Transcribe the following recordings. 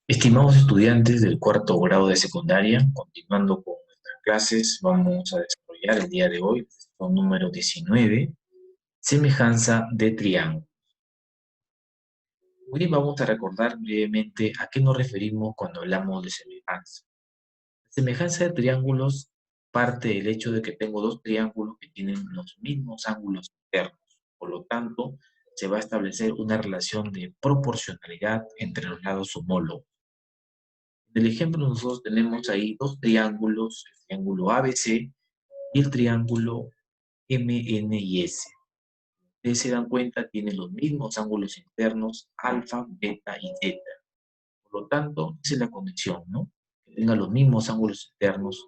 Estimados estudiantes del cuarto grado de secundaria, continuando con nuestras clases, vamos a desarrollar el día de hoy, con número 19, semejanza de triángulo. Hoy vamos a recordar brevemente a qué nos referimos cuando hablamos de semejanza. La semejanza de triángulos parte del hecho de que tengo dos triángulos que tienen los mismos ángulos internos. Por lo tanto, se va a establecer una relación de proporcionalidad entre los lados homólogos. En el ejemplo nosotros tenemos ahí dos triángulos, el triángulo ABC y el triángulo MNS. Ustedes se dan cuenta, tienen los mismos ángulos internos, alfa, beta y zeta. Por lo tanto, esa es la conexión, ¿no? Que tengan los mismos ángulos internos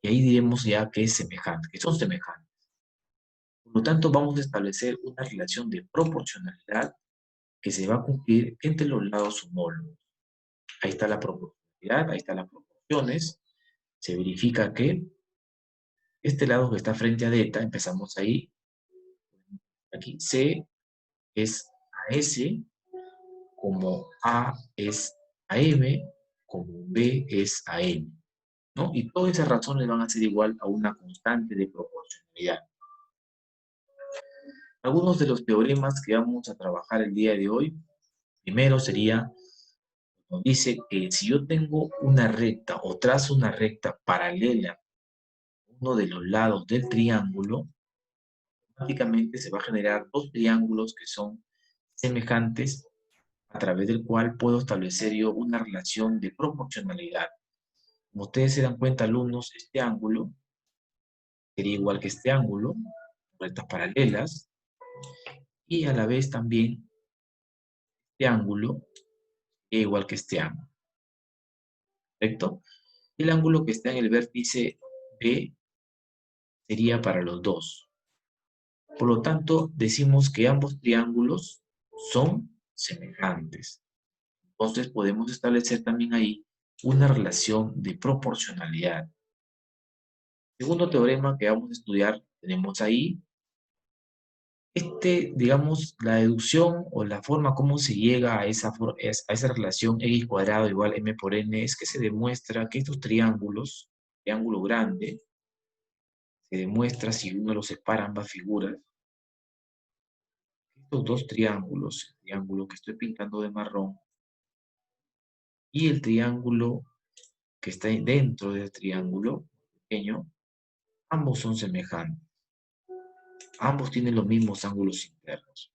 y ahí diremos ya que es semejante, que son semejantes. Por lo tanto, vamos a establecer una relación de proporcionalidad que se va a cumplir entre los lados homólogos. Ahí está la proporcionalidad, ahí están las proporciones. Se verifica que este lado que está frente a delta, empezamos ahí, aquí C es a S, como A es a M, como B es a N, ¿no? Y todas esas razones van a ser igual a una constante de proporcionalidad. Algunos de los teoremas que vamos a trabajar el día de hoy, primero sería, nos dice que si yo tengo una recta o trazo una recta paralela a uno de los lados del triángulo, prácticamente se va a generar dos triángulos que son semejantes a través del cual puedo establecer yo una relación de proporcionalidad. Como ustedes se dan cuenta, alumnos, este ángulo sería igual que este ángulo, rectas paralelas, y a la vez también este ángulo es igual que este ángulo, ¿correcto? El ángulo que está en el vértice B sería para los dos. Por lo tanto, decimos que ambos triángulos son semejantes. Entonces podemos establecer también ahí una relación de proporcionalidad. Segundo teorema que vamos a estudiar, tenemos ahí, digamos, la deducción o la forma como se llega a esa relación x cuadrado igual m por n es que se demuestra que estos triángulos, triángulo grande, se demuestra si uno los separa ambas figuras, estos dos triángulos, el triángulo que estoy pintando de marrón y el triángulo que está dentro del triángulo pequeño, ambos son semejantes. Ambos tienen los mismos ángulos internos.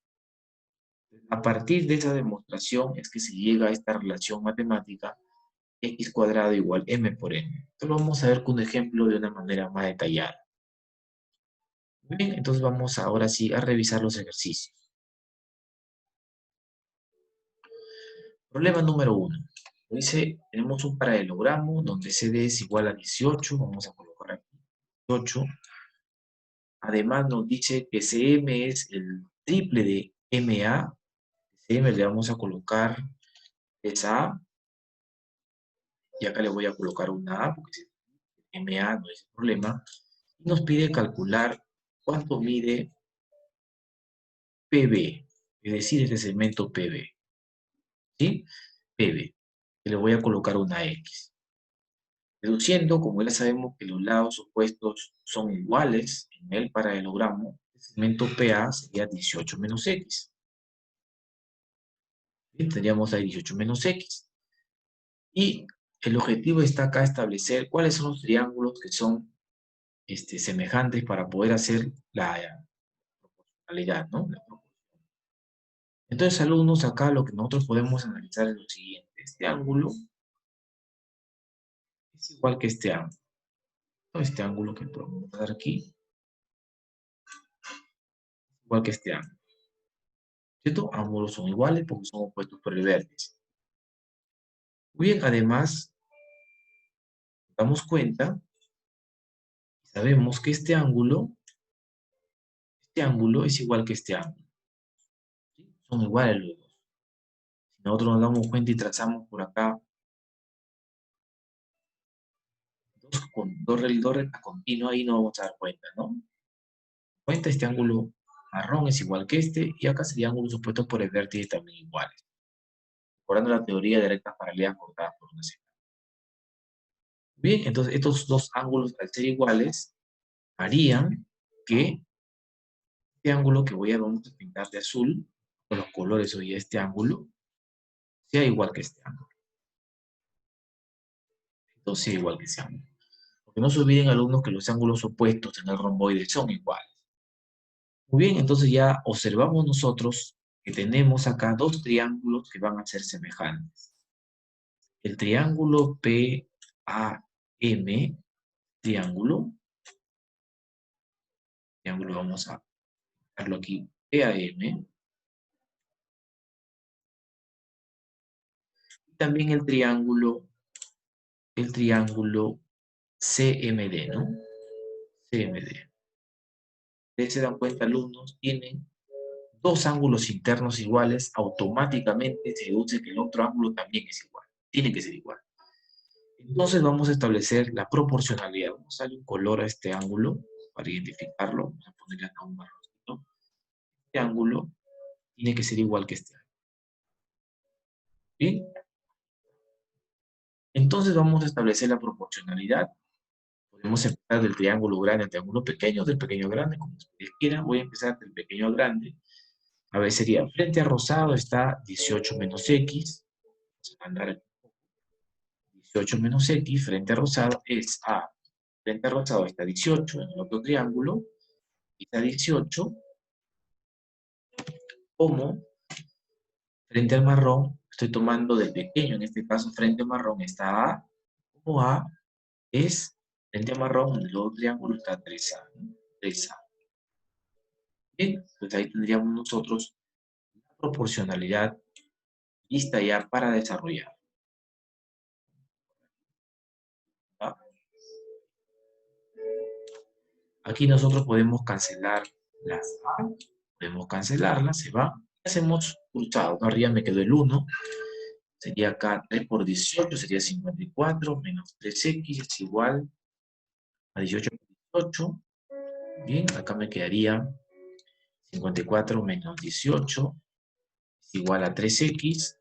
A partir de esa demostración es que se llega a esta relación matemática x cuadrado igual m por n. Entonces lo vamos a ver con un ejemplo de una manera más detallada. Muy bien, entonces vamos ahora sí a revisar los ejercicios. Problema número 1. Dice, tenemos un paralelogramo donde CD es igual a 18. Vamos a colocar aquí 18. Además nos dice que CM es el triple de MA. CM le vamos a colocar esa A. Y acá le voy a colocar una A, porque si MA no es el problema. Y nos pide calcular cuánto mide PB, es decir, este segmento PB. ¿Sí? PB. Y le voy a colocar una X. Reduciendo, como ya sabemos que los lados opuestos son iguales en el paralelogramo, el segmento PA sería 18 menos X. ¿Sí? Tendríamos ahí 18 menos X. Y el objetivo está acá establecer cuáles son los triángulos que son semejantes para poder hacer la proporcionalidad, ¿no? Entonces, alumnos, acá lo que nosotros podemos analizar es lo siguiente. Este ángulo es igual que este ángulo. Este ángulo que podemos dar aquí es igual que este ángulo. ¿Cierto? Ambos son iguales porque son opuestos por el vértice. Muy bien, además, nos damos cuenta y sabemos que este ángulo es igual que este ángulo. ¿Sí? Son iguales los dos. Si nosotros nos damos cuenta y trazamos por acá dos rectas continuas, ahí nos vamos a dar cuenta, ¿no? Cuenta, este ángulo marrón es igual que este, y acá serían ángulos opuestos por el vértice también iguales. incorporando la teoría de rectas paralelas cortadas por una secante. Bien, entonces estos dos ángulos, al ser iguales, harían que este ángulo que vamos a pintar de azul, con los colores hoy, este ángulo, sea igual que este ángulo. Entonces sea igual que ese ángulo. Porque no se olviden, alumnos, que los ángulos opuestos en el romboide son iguales. Muy bien, entonces ya observamos nosotros que tenemos acá dos triángulos que van a ser semejantes. El triángulo PAM, triángulo vamos a darlo aquí, PAM, y también el triángulo CMD, ¿no? CMD. Ustedes se dan cuenta, alumnos, tienen dos ángulos internos iguales, automáticamente se deduce que el otro ángulo también es igual. Tiene que ser igual. Entonces vamos a establecer la proporcionalidad. Vamos a darle un color a este ángulo para identificarlo. Vamos a ponerle acá un marroncito. Este ángulo tiene que ser igual que este ángulo. ¿Bien? Entonces vamos a establecer la proporcionalidad. Podemos empezar del triángulo grande al triángulo pequeño, del pequeño al grande, como ustedes quieran. Voy a empezar del pequeño al grande. A ver, sería frente a rosado está 18 menos X. Vamos a mandar 18 menos X frente a rosado es A. Frente a rosado está 18 en el otro triángulo. Y está 18 como frente al marrón. Estoy tomando del pequeño, en este caso frente al marrón está A. Como A es frente al marrón, en el otro triángulo está 3A. 3A. Bien, pues ahí tendríamos nosotros la proporcionalidad lista ya para desarrollar. ¿Va? Aquí nosotros podemos cancelar las A, podemos cancelarlas, se va. Hacemos cruzado, ¿no? Arriba me quedó el 1, sería acá 3 por 18, sería 54, menos 3x es igual a 18 por 18. Bien, acá me quedaría 54 menos 18 es igual a 3x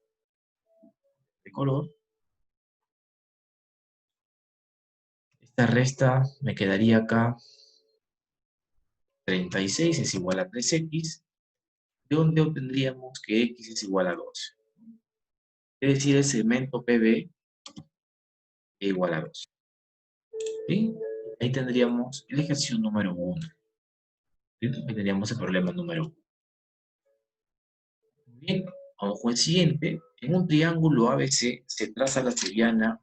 de color. Esta resta me quedaría acá 36 es igual a 3x, de donde obtendríamos que x es igual a 12. Es decir, el segmento PB es igual a 12. ¿Sí? Ahí tendríamos el ejercicio número 1. ¿Sí? Ahí tendríamos el problema número 1. Bien, vamos con el siguiente. En un triángulo ABC se traza la seriana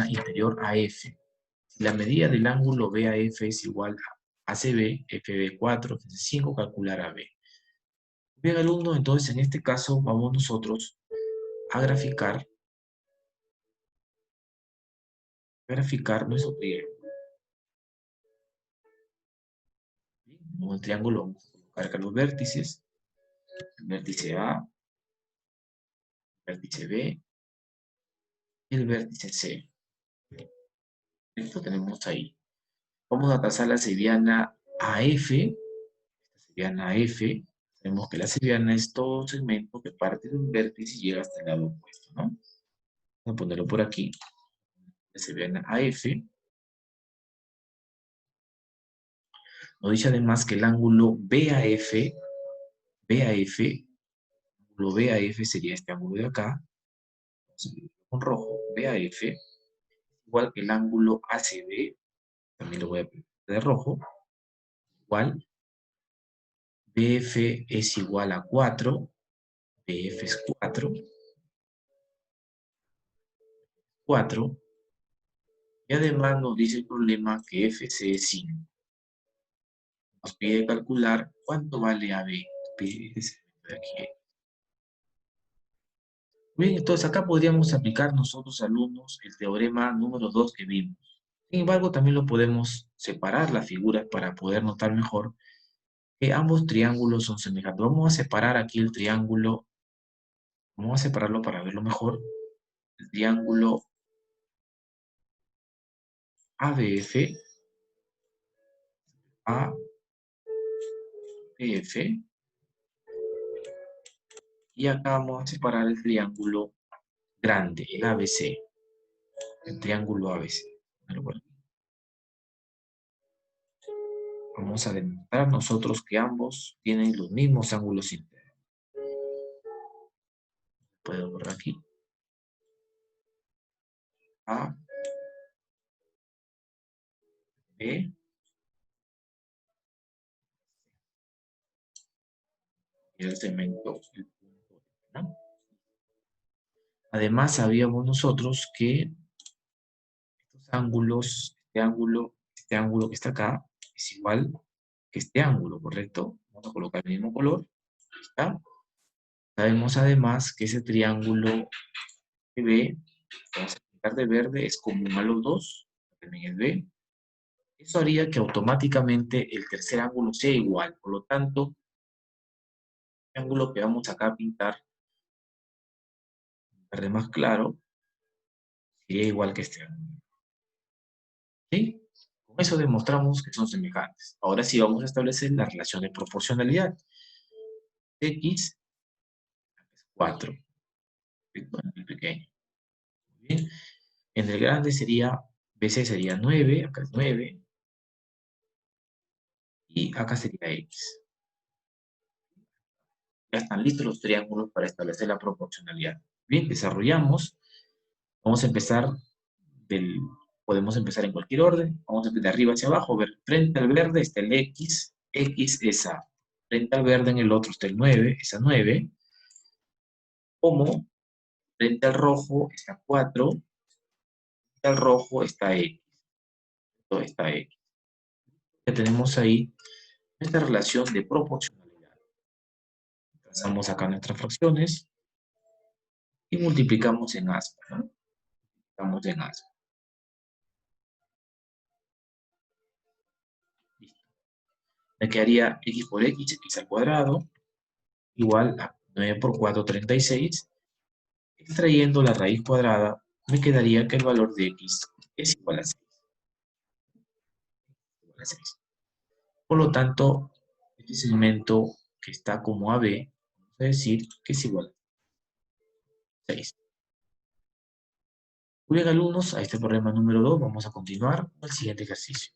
interior AF. Si la medida del ángulo BAF es igual a ACB, FB4, FB5, calcular AB. Bien, alumno, entonces en este caso vamos nosotros a graficar nuestro triángulo. Bien, en el triángulo vamos a colocar acá los vértices. El vértice A, el vértice B y el vértice C. Esto tenemos ahí. Vamos a trazar la seriana AF. Esta seriana AF. Sabemos que la seriana es todo un segmento que parte de un vértice y llega hasta el lado opuesto, ¿no? Vamos a ponerlo por aquí. La seriana AF. Nos dice además que el ángulo BAF, ángulo BAF sería este ángulo de acá, con rojo, BAF, igual que el ángulo ACB, también lo voy a pintar de rojo, igual, BF es igual a 4, BF es 4, 4, y además nos dice el problema que FC es 5. Nos pide calcular cuánto vale AB. Pide ese de aquí. Bien, entonces acá podríamos aplicar nosotros, alumnos, el teorema número 2 que vimos. Sin embargo, también lo podemos separar las figuras para poder notar mejor que ambos triángulos son semejantes. Vamos a separar aquí el triángulo, vamos a separarlo para verlo mejor. El triángulo ABF, ABF, Y acá vamos a separar el triángulo grande, el ABC. El triángulo ABC. Vamos a demostrar nosotros que ambos tienen los mismos ángulos internos. Puedo borrar aquí. A, B, y el segmento, el punto, ¿no? Además, sabíamos nosotros que estos ángulos, este ángulo que está acá, es igual que este ángulo, ¿correcto? Vamos a colocar el mismo color. Ahí está. Sabemos además que ese triángulo B, vamos a pintar de verde, es común a los dos, también es B. Eso haría que automáticamente el tercer ángulo sea igual. Por lo tanto, el ángulo que vamos acá a pintar, verde más claro, sería igual que este ángulo. ¿Sí? Con eso demostramos que son semejantes. Ahora sí vamos a establecer la relación de proporcionalidad. X es 4. En el pequeño. Muy bien. En el grande sería, BC sería 9, acá es 9, y acá sería X. Ya están listos los triángulos para establecer la proporcionalidad. Bien, desarrollamos. Vamos a empezar del, podemos empezar en cualquier orden. Vamos de arriba hacia abajo. Ver, frente al verde está el X. X es A. Frente al verde en el otro está el 9, esa 9. Como frente al rojo está 4. Frente al rojo está X. Esto está X. Ya tenemos ahí esta relación de proporcionalidad. Trazamos acá nuestras fracciones y multiplicamos en aspa, ¿no? Multiplicamos en aspa. Listo. Me quedaría x por x al cuadrado, igual a 9 por 4, 36. Extrayendo la raíz cuadrada, me quedaría que el valor de x es igual a 6. Igual a 6. Por lo tanto, este segmento que está como AB, vamos a decir que es igual a 6. Muy bien, alumnos, a este problema número 2 vamos a continuar con el siguiente ejercicio.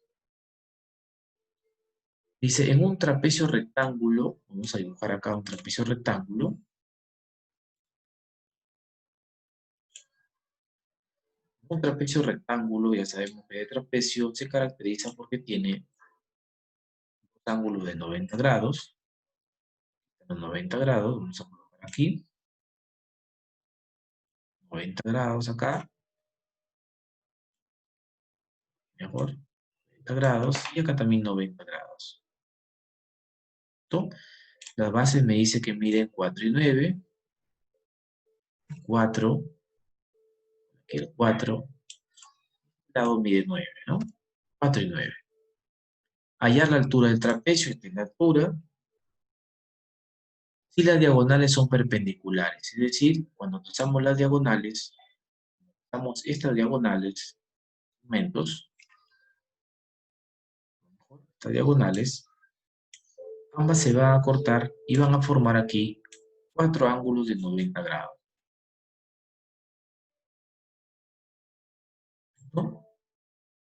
Dice, en un trapecio rectángulo, vamos a dibujar acá un trapecio rectángulo. Un trapecio rectángulo, ya sabemos que el trapecio se caracteriza porque tiene un ángulo de 90 grados. 90 grados, vamos a colocar aquí. 90 grados acá. Mejor. 90 grados. Y acá también 90 grados. ¿Listo? Las bases me dice que miden 4 y 9. 4. Aquí el 4. El lado mide 9, ¿no? 4 y 9. Hallar la altura del trapecio, esta es la altura. Si las diagonales son perpendiculares, es decir, cuando trazamos las diagonales, trazamos estas diagonales, segmentos, estas diagonales, ambas se van a cortar y van a formar aquí 4 ángulos de 90 grados. ¿No?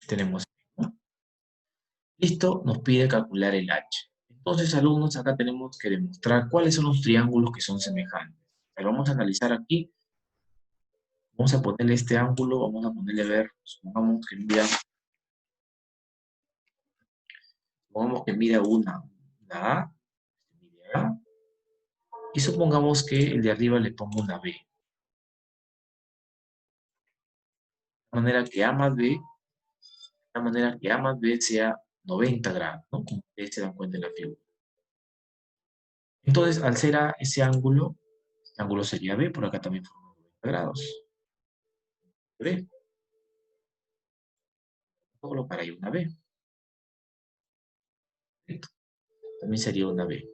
Tenemos, ¿no? Listo, nos pide calcular el H. Entonces, alumnos, acá tenemos que demostrar cuáles son los triángulos que son semejantes. Pero vamos a analizar aquí. Vamos a ponerle este ángulo, vamos a ponerle a ver, supongamos que mida una A, mide A, y supongamos que el de arriba le pongo una B. De manera que A más B, de manera que A más B sea 90 grados, ¿no? Como ustedes se dan cuenta en la figura. Entonces, al ser A ese ángulo, este ángulo sería B, por acá también forma 90 grados. B. Solo para ahí una B. Perfecto. También sería una B.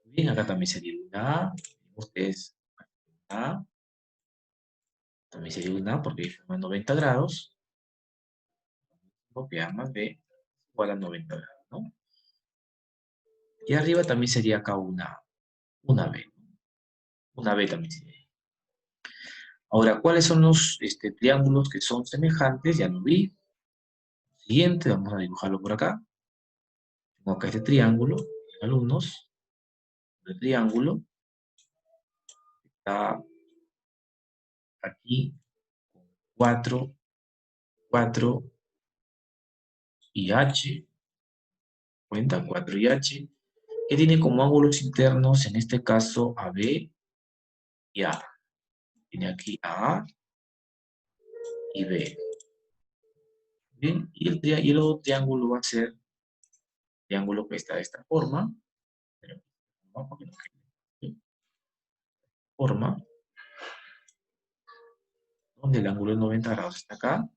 Bien, acá también sería una A. Ustedes, A. También sería una A porque forma 90 grados. Porque A más B igual a 90 grados, ¿no? Y arriba también sería acá una B. Una B también sería. Ahora, ¿cuáles son los triángulos que son semejantes? Ya lo vi. Siguiente, vamos a dibujarlo por acá. Tengo acá este triángulo, alumnos. El triángulo está aquí, 4, 4 y H. Cuenta, 4 y H. Que tiene como ángulos internos, en este caso, AB y A. Tiene aquí A y B. Bien, y el otro triángulo va a ser el triángulo que está de esta forma. Pero, ¿no? Porque no quede, ¿sí? Forma, donde el ángulo de 90 grados está acá.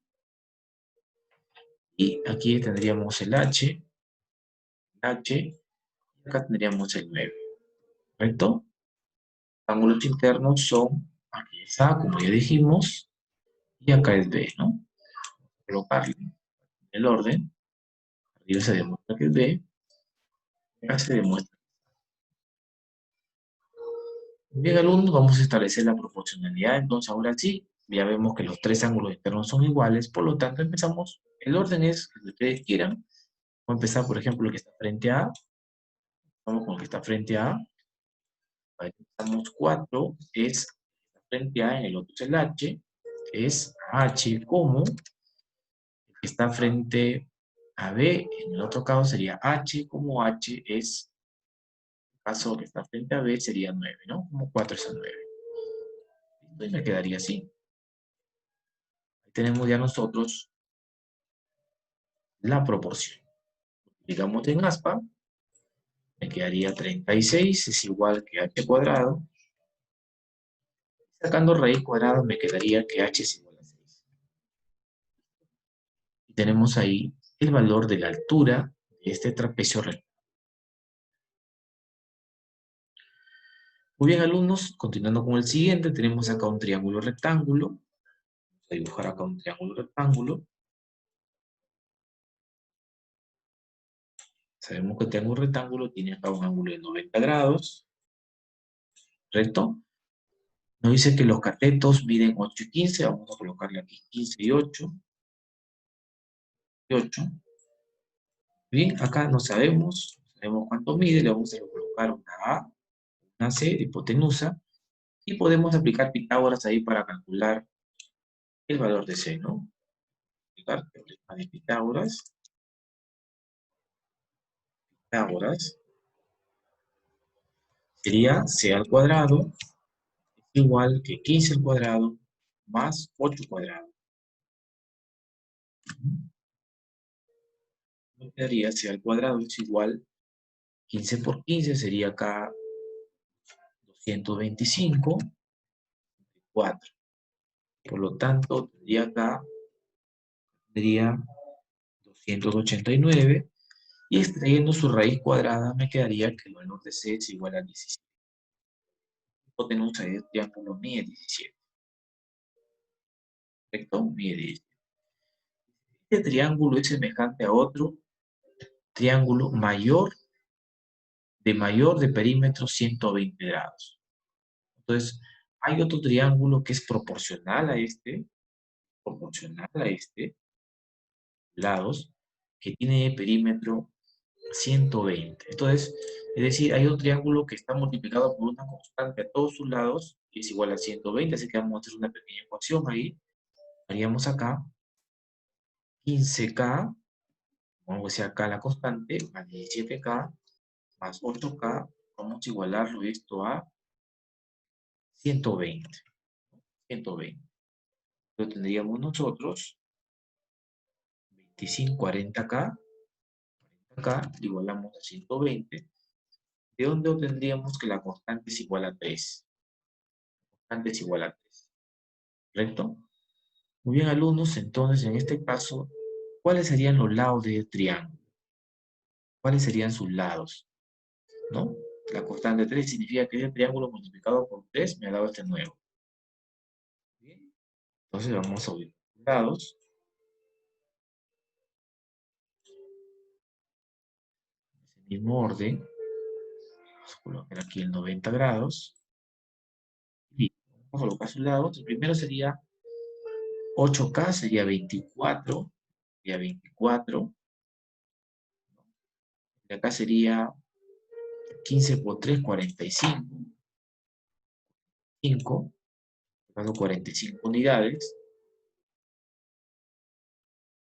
Y aquí tendríamos el H, y acá tendríamos el 9. ¿Correcto? Los ángulos internos son, aquí es A, como ya dijimos, y acá es B, ¿no? Colocarle el orden. Arriba se demuestra que es B, acá se demuestra. Bien, alumnos, vamos a establecer la proporcionalidad. Entonces, ahora sí, ya vemos que los tres ángulos internos son iguales. Por lo tanto, empezamos. El orden es el que ustedes quieran. Vamos a empezar, por ejemplo, el que está frente a A. Vamos con el que está frente a A. Ahí empezamos 4, es frente a, en el otro es el H, es H como, el que está frente a B, en el otro caso sería H como H es, el caso que está frente a B sería 9, ¿no? Como 4 es a 9. Entonces me quedaría así. Ahí tenemos ya nosotros la proporción. Digamos en aspa, me quedaría 36 es igual que H cuadrado. Sacando raíz cuadrada me quedaría que H es igual a 6. Y tenemos ahí el valor de la altura de este trapecio recto. Muy bien, alumnos, continuando con el siguiente, tenemos acá un triángulo rectángulo. Vamos a dibujar acá un triángulo rectángulo. Sabemos que el triángulo rectángulo tiene acá un ángulo de 90 grados, ¿correcto? Nos dice que los catetos miden 8 y 15, vamos a colocarle aquí 15 y 8. Y 8. Bien, acá no sabemos cuánto mide, le vamos a colocar una A, una C de hipotenusa, y podemos aplicar Pitágoras ahí para calcular el valor de C, ¿no? Aplicar teorema de Pitágoras sería C al cuadrado igual que 15 al cuadrado más 8 cuadrado. Me quedaría C al cuadrado es igual, 15 por 15 sería acá 225, 4. Por lo tanto, tendría acá, tendría 289, y extrayendo su raíz cuadrada me quedaría que el valor de C es igual a 17. Hipotenusa de triángulo mide 17. ¿Correcto? Mide 17. Este triángulo es semejante a otro triángulo mayor de perímetro 120 grados. Entonces, hay otro triángulo que es proporcional a este, lados, que tiene perímetro 120. Entonces, es decir, hay un triángulo que está multiplicado por una constante a todos sus lados, y es igual a 120, así que vamos a hacer una pequeña ecuación ahí. Haríamos acá 15K, vamos a decir acá la constante, más 17K, más 8K, vamos a igualarlo esto a 120. 120. Lo tendríamos nosotros 25, 40K, acá igualamos a 120, de donde obtendríamos que la constante es igual a 3. La constante es igual a 3. ¿Correcto? Muy bien, alumnos, entonces en este caso, ¿cuáles serían los lados del triángulo? ¿Cuáles serían sus lados? ¿No? La constante 3 significa que ese triángulo multiplicado por 3 me ha dado este nuevo. Bien. Entonces vamos a ver los lados. En ese mismo orden, vamos a colocar aquí el 90 grados. Vamos a colocar sus lados. El primero sería 8K, sería 24. Sería 24. Y acá sería 15 por 3, 45. 5, 45 unidades.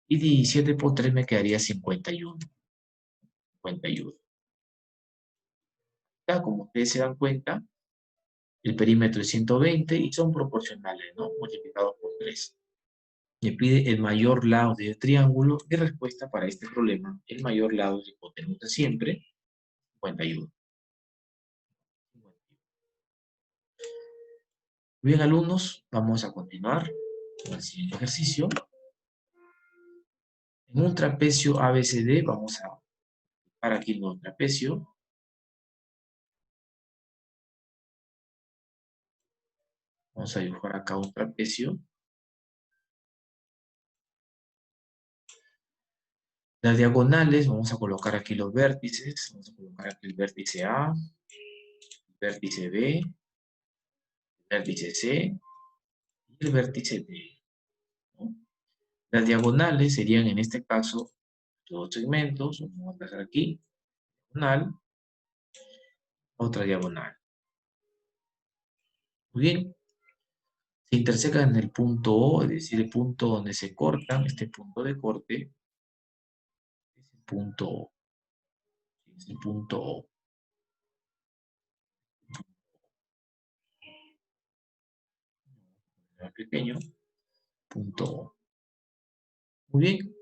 Y 17 por 3 me quedaría 51. 51. Acá, como ustedes se dan cuenta, el perímetro es 120 y son proporcionales, ¿no? Multiplicados por 3. Me pide el mayor lado del triángulo y respuesta para este problema. El mayor lado de hipotenusa siempre, 51. Bien, alumnos, vamos a continuar con el siguiente ejercicio. En un trapecio ABCD, vamos a para aquí el trapecio. Vamos a dibujar acá un trapecio. Las diagonales, vamos a colocar aquí los vértices. Vamos a colocar aquí el vértice A, el vértice B, el vértice C y el vértice D, ¿no? Las diagonales serían en este caso dos segmentos. Vamos a pasar aquí, diagonal, otra diagonal. Muy bien. Se intersecan en el punto O, es decir, el punto donde se cortan, este punto de corte, es el punto O. Es el punto O. Más pequeño, punto O. Muy bien.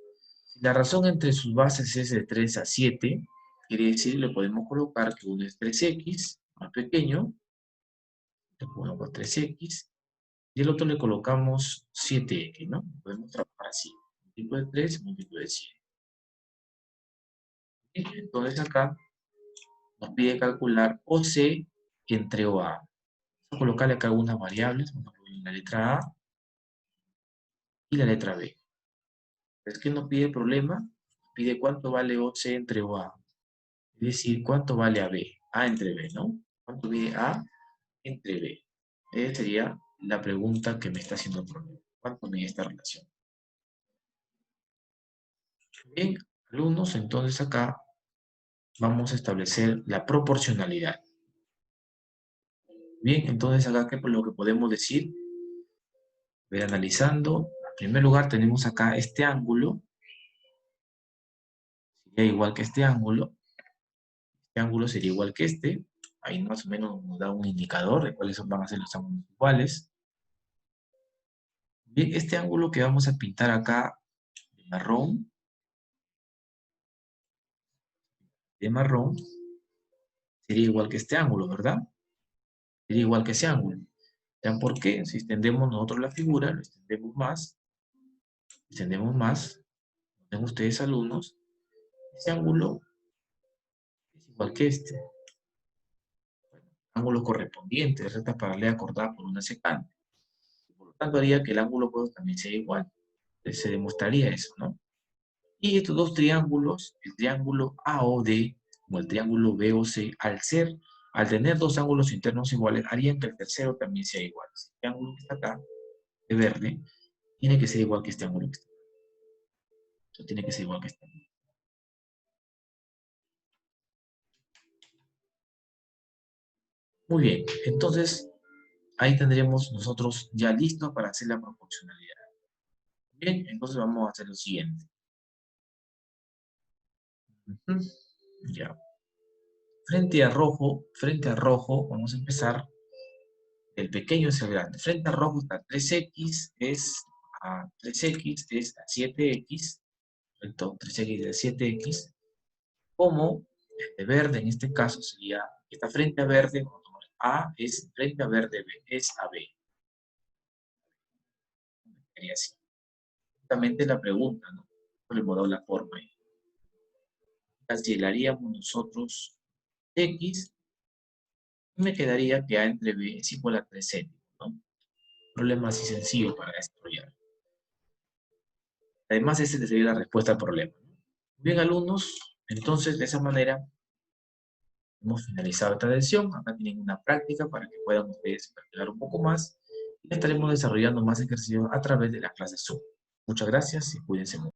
Si la razón entre sus bases es de 3 a 7, quiere decir, le podemos colocar que uno es 3x, más pequeño, le ponemos 3x, y el otro le colocamos 7x, ¿no? Podemos trabajar así. Múltiplo de 3, múltiplo de 7. Entonces acá nos pide calcular OC entre OA. Vamos a colocarle acá algunas variables, vamos a poner la letra A y la letra B. Es que nos pide el problema, pide cuánto vale OC entre OA. Es decir, cuánto vale AB, A entre B, ¿no? ¿Cuánto mide A entre B? Esa sería la pregunta que me está haciendo el problema. ¿Cuánto mide esta relación? Bien, alumnos, entonces acá vamos a establecer la proporcionalidad. Bien, entonces acá ¿qué es lo que podemos decir? Voy analizando. En primer lugar tenemos acá este ángulo. Sería igual que este ángulo. Este ángulo sería igual que este. Ahí más o menos nos da un indicador de cuáles van a ser los ángulos iguales. Bien, este ángulo que vamos a pintar acá de marrón, sería igual que este ángulo, ¿verdad? Sería igual que ese ángulo. ¿Saben por qué? Si extendemos nosotros la figura, lo extendemos más, ven ustedes alumnos, ese ángulo es igual que este. Ángulo correspondiente de recta paralela cortada por una secante. Por lo tanto, haría que el ángulo opuesto también sea igual. Entonces, se demostraría eso, ¿no? Y estos dos triángulos, el triángulo AOD o el triángulo BOC, al tener dos ángulos internos iguales, harían que el tercero también sea igual. Este ángulo que está acá, de verde, tiene que ser igual que este ángulo que está acá. Eso tiene que ser igual que este ángulo. Muy bien, entonces ahí tendremos nosotros ya listo para hacer la proporcionalidad. Bien, entonces vamos a hacer lo siguiente. Ya. Frente a rojo, vamos a empezar. El pequeño es el grande. Frente a rojo está 3x es a 7x. Correcto, 3x es a 7x. Como el de verde en este caso sería, está frente a verde, A es frente a verde, B es a B. Sería así. Justamente la pregunta, ¿no? Le hemos dado la forma ahí. Cancelaríamos nosotros x, y me quedaría que A entre B es igual a 3x, ¿no? Problema así sencillo para desarrollar. Además, esa sería la respuesta al problema. Bien, alumnos, entonces de esa manera hemos finalizado esta lección. Acá tienen una práctica para que puedan ustedes practicar un poco más y estaremos desarrollando más ejercicios a través de las clases Zoom. Muchas gracias y cuídense mucho.